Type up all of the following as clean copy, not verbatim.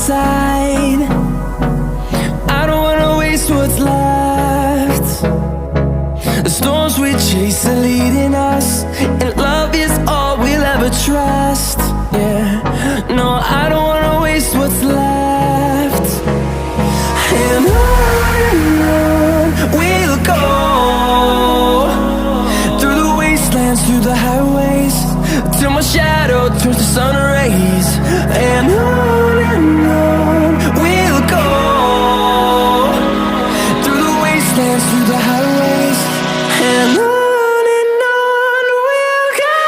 side. I don't wanna waste what's left. The storms we chase are leading us, and love is all we'll ever trust. Yeah, no, I don't wanna waste what's left. And on we'll go, through the wastelands, through the highways, till my shadow turns to sun rays. And on we'll go, through the wastelands, through the highways, and on we'll go.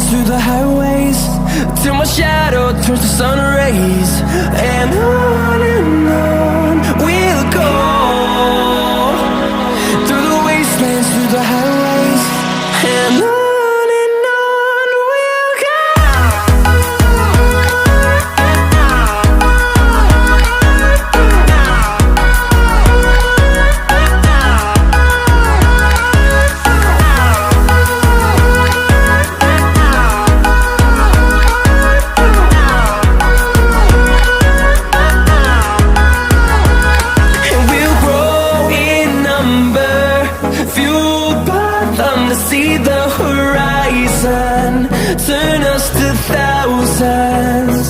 Through the highways, till my shadow turns to sun rays. And on we'll go, through the wastelands, through the highways, and on we'll go. To see the horizon turn us to thousands,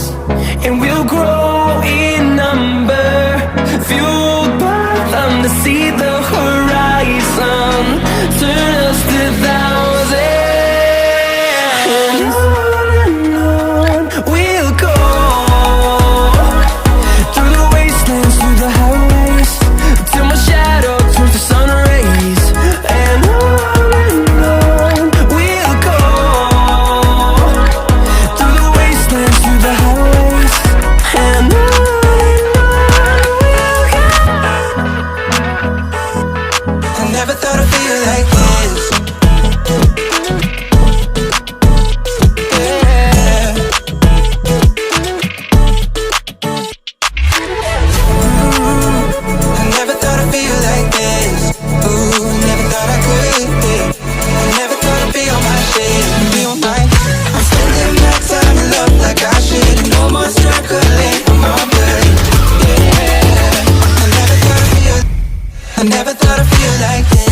and we'll grow in number, fueled by them. To see the horizon turn us to thousands, and on we'll go, through the wastelands, through the highways, till my shadow turns to sun rays. And never thought I'd feel like this. Yeah. I never thought I'd feel like this. Ooh, never thought I could be. I never thought I'd be on my shit and be on mine. I'm spending my time in love like I should, and no more struggling for my blood. Yeah. I never thought I'd feel like this.